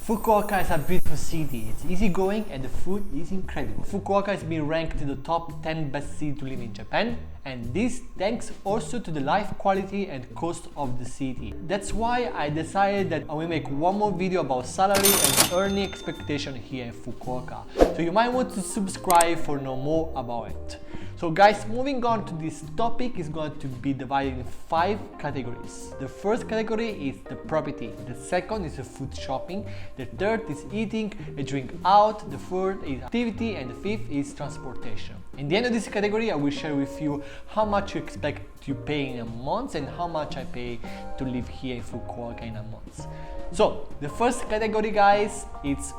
Fukuoka is a beautiful city. It's easygoing and the food is incredible. Fukuoka has been ranked in the top 10 best cities to live in Japan, and this thanks also to the life quality and cost of the city. That's why I decided that I will make one more video about salary and earning expectation here in Fukuoka. So you might want to subscribe for know more about it. So guys, moving on to this topic is going to be divided in 5 categories. The first category is the property, the second is the food shopping, the third is eating and drink out, the fourth is activity, and the fifth is transportation. In the end of this category, I will share with you how much you expect to pay in a month and how much I pay to live here in Fukuoka in a month. So, the first category, guys,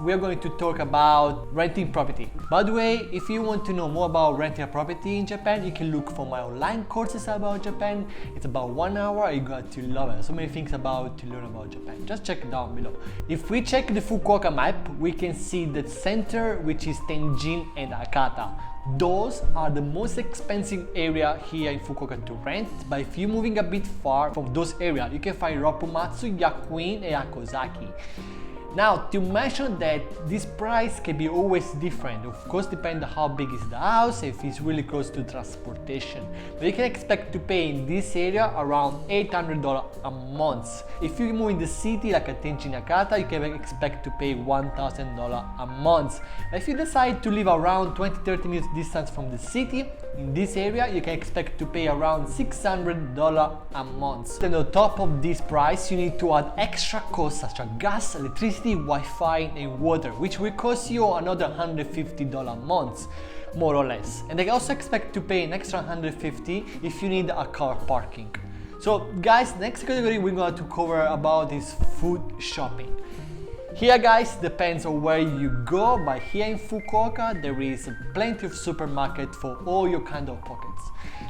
we're going to talk about renting property. By the way, if you want to know more about renting a property in Japan, you can look for my online courses about Japan. It's about 1 hour, you're going to love it. So many things to learn about Japan. Just check it down below. If we check the Fukuoka map, we can see the center, which is Tenjin and Hakata. Those are the most expensive area here in Fukuoka to rent, but if you're moving a bit far from those areas, you can find Ropponmatsu, Yakuin and Akozaki. Now, to mention that this price can be always different, of course depending on how big is the house, if it's really close to transportation. But you can expect to pay in this area around $800 a month. If you move in the city like a Tenjin Hakata, you can expect to pay $1,000 a month. If you decide to live around 20-30 minutes distance from the city, in this area you can expect to pay around $600 a month. Then on top of this price, you need to add extra costs such as gas, electricity, Wi-Fi and water, which will cost you another $150 a month, more or less. And they also expect to pay an extra $150 if you need a car parking. So guys, next category we're going to cover about is food shopping. Here guys, depends on where you go, but here in Fukuoka there is plenty of supermarket for all your kind of pockets.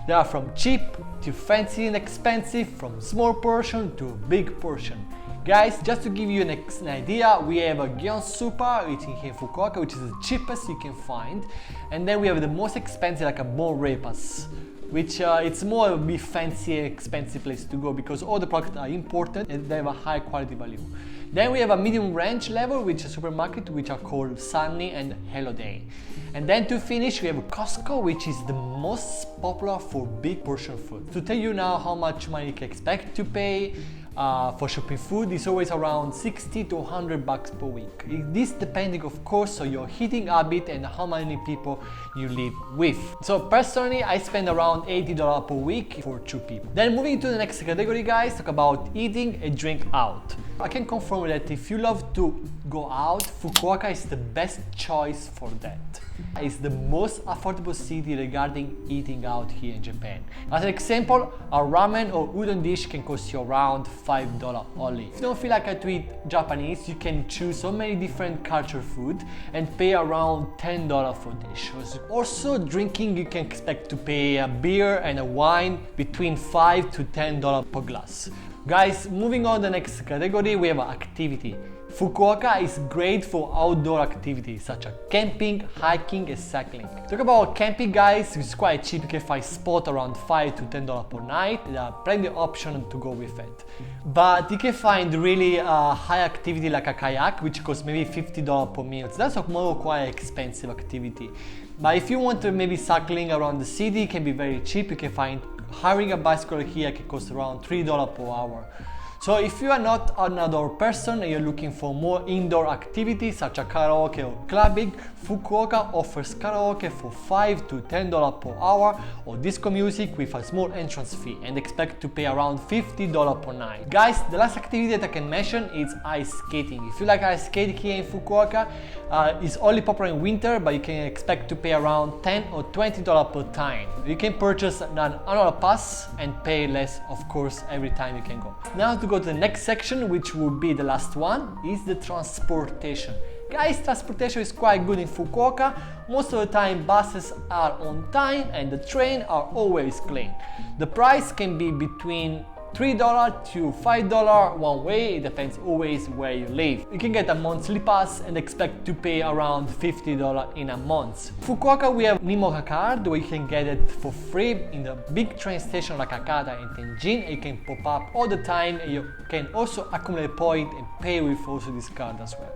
They are from cheap to fancy and expensive, from small portion to big portion. Guys, just to give you an idea, we have a Gion Super, which is here in Fukuoka, which is the cheapest you can find. And then we have the most expensive, like a Bon Repas, which it's more of a fancy and expensive place to go because all the products are imported and they have a high quality value. Then we have a medium range level, which is a supermarket, which are called Sunny and Hello Day. And then to finish, we have Costco, which is the most popular for big portion food. To tell you now how much money you can expect to pay for shopping food, is always around 60 to 100 bucks per week. This depending of course on your eating habit and how many people you live with. So personally, I spend around $80 per week for 2 people. Then moving to the next category, guys, talk about eating and drink out. I can confirm that if you love to go out, Fukuoka is the best choice for that. It's the most affordable city regarding eating out here in Japan. As an example, a ramen or udon dish can cost you around $5 only. If you don't feel like to eat Japanese, you can choose so many different culture food and pay around $10 for dishes. Also, drinking, you can expect to pay a beer and a wine between $5 to $10 per glass. Guys, moving on to the next category, we have activity. Fukuoka is great for outdoor activities such as camping, hiking and cycling. Talk about camping, guys, it's quite cheap. You can find spot around $5 to $10 per night. There are plenty of options to go with it. But you can find really high activity like a kayak, which costs maybe $50 per minute. That's a more quite expensive activity. But if you want to maybe cycling around the city, it can be very cheap. You can find hiring a bicycle here can cost around $3 per hour. So if you are not an outdoor person and you're looking for more indoor activities such as karaoke or clubbing, Fukuoka offers karaoke for $5 to $10 per hour or disco music with a small entrance fee and expect to pay around $50 per night. Guys, the last activity that I can mention is ice skating. If you like ice skating here in Fukuoka, it's only popular in winter, but you can expect to pay around $10 or $20 per time. You can purchase an annual pass and pay less, of course, every time you can go. Now to go to the next section, which will be the last one, is the transportation. Guys, transportation is quite good in Fukuoka. Most of the time buses are on time and the trains are always clean. The price can be between $3 to $5 one way, it depends always where you live. You can get a monthly pass and expect to pay around $50 in a month. Fukuoka, we have Nimoka card where you can get it for free in the big train station like Hakata and Tenjin. It can pop up all the time and you can also accumulate points and pay with also this card as well.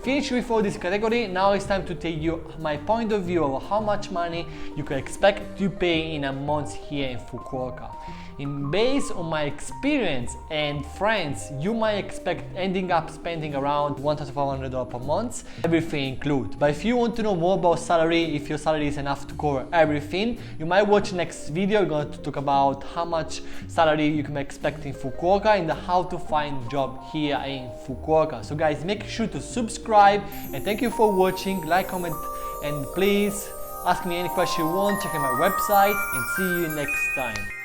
Finish with all this category, now it's time to tell you my point of view of how much money you can expect to pay in a month here in Fukuoka. And based on my experience and friends, you might expect ending up spending around $1,500 per month, everything included. But if you want to know more about salary, if your salary is enough to cover everything, you might watch next video. We're going to talk about how much salary you can expect in Fukuoka and how to find job here in Fukuoka. So guys, make sure to subscribe and thank you for watching, like, comment, and please ask me any question you want, check out my website and see you next time.